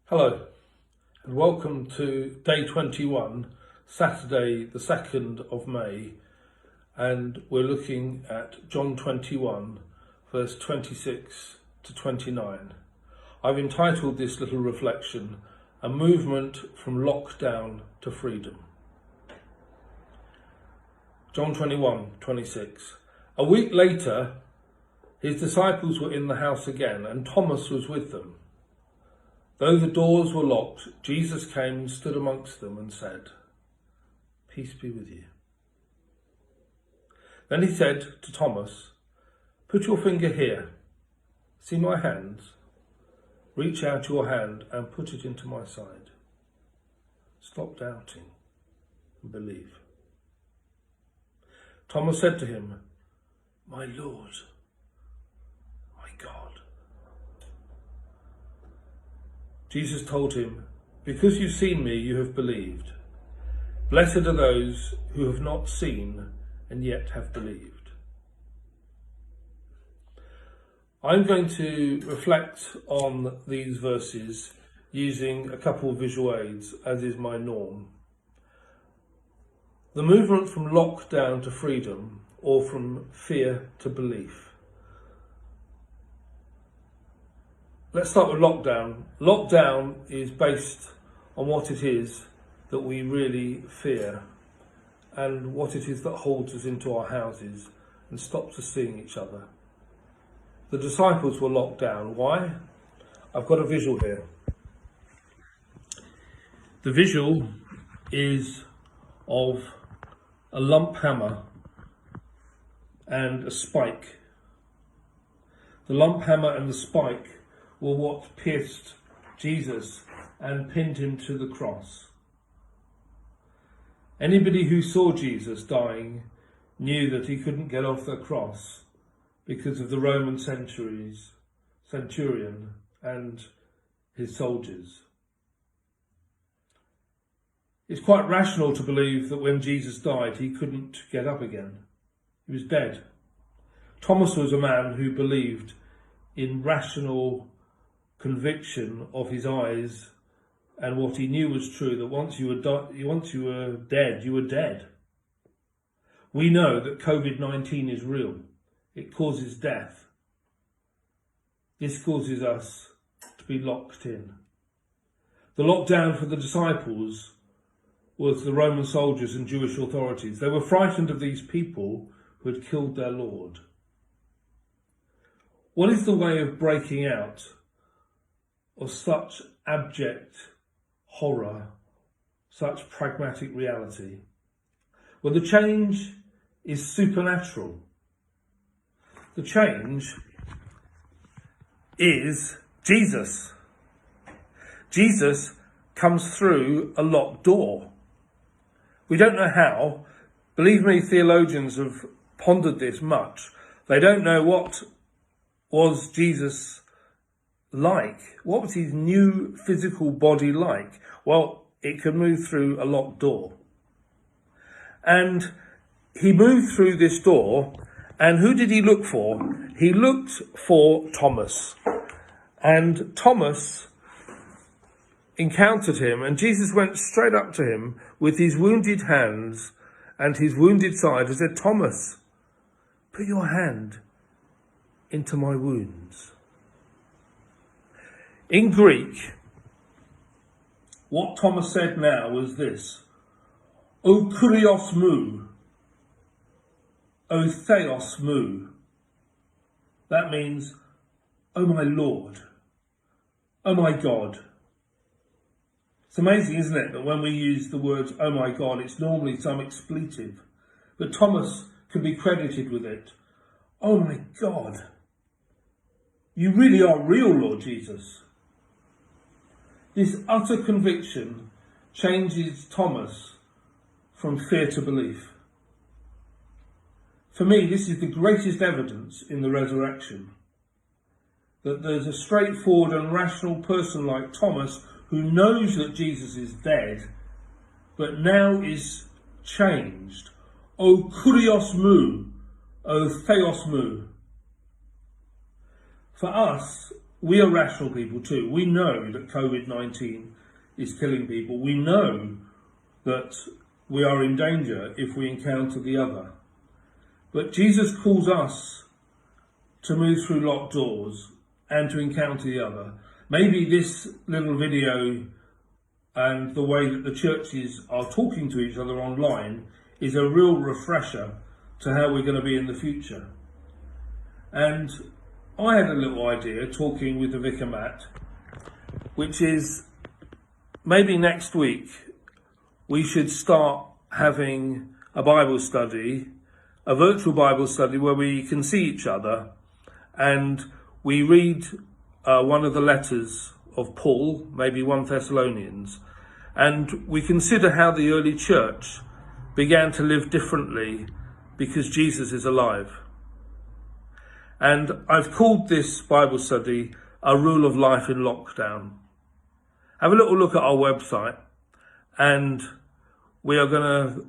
Hello and welcome to day 21, Saturday the 2nd of May, and we're looking at John 21 verse 26 to 29. I've entitled this little reflection, A Movement from Lockdown to Freedom. John 21:26. A week later, his disciples were in the house again and Thomas was with them. Though the doors were locked, Jesus came and stood amongst them and said, "Peace be with you." Then he said to Thomas, "Put your finger here. See my hands? Reach out your hand and put it into my side. Stop doubting and believe." Thomas said to him, "My Lord, my God." Jesus told him, "Because you've seen me, you have believed. Blessed are those who have not seen and yet have believed." I'm going to reflect on these verses using a couple of visual aids, as is my norm. The movement from lockdown to freedom, or from fear to belief. Let's start with lockdown. Lockdown is based on what it is that we really fear and what it is that holds us into our houses and stops us seeing each other. The disciples were locked down. Why? I've got a visual here. The visual is of a lump hammer and a spike. The lump hammer and the spike were what pierced Jesus and pinned him to the cross. Anybody who saw Jesus dying knew that he couldn't get off the cross because of the Roman centurion and his soldiers. It's quite rational to believe that when Jesus died, he couldn't get up again. He was dead. Thomas was a man who believed in rational conviction of his eyes and what he knew was true, that once you were dead, you were dead. We know that COVID-19 is real. It causes death. This causes us to be locked in. The lockdown for the disciples was the Roman soldiers and Jewish authorities. They were frightened of these people who had killed their Lord. What is the way of breaking out of such abject horror, such pragmatic reality? Well, the change is supernatural. The change is Jesus. Jesus comes through a locked door. We don't know how. Believe me, theologians have pondered this much. They don't know what was Jesus like. What was his new physical body like? Well, it could move through a locked door. And he moved through this door, and who did he look for? He looked for Thomas. And Thomas encountered him, and Jesus went straight up to him with his wounded hands and his wounded side and said, "Thomas, put your hand into my wounds." In Greek, what Thomas said now was this: "O kurios mu, O theos mu." That means, "Oh my Lord, oh my God." It's amazing, isn't it, that when we use the words "oh my God," it's normally some expletive, but Thomas can be credited with it. "Oh my God, you really are real, Lord Jesus." This utter conviction changes Thomas from fear to belief. For me, this is the greatest evidence in the resurrection, that there's a straightforward and rational person like Thomas who knows that Jesus is dead, but now is changed. O kurios mu, O theos mu. For us, we are rational people too. We know that COVID-19 is killing people. We know that we are in danger if we encounter the other. But Jesus calls us to move through locked doors and to encounter the other. Maybe this little video and the way that the churches are talking to each other online is a real refresher to how we're going to be in the future. And I had a little idea talking with the Vicar Matt, which is maybe next week we should start having a Bible study, a virtual Bible study where we can see each other and we read one of the letters of Paul, maybe 1 Thessalonians, and we consider how the early church began to live differently because Jesus is alive. And I've called this Bible study A Rule of Life in Lockdown. Have a little look at our website, and we are going to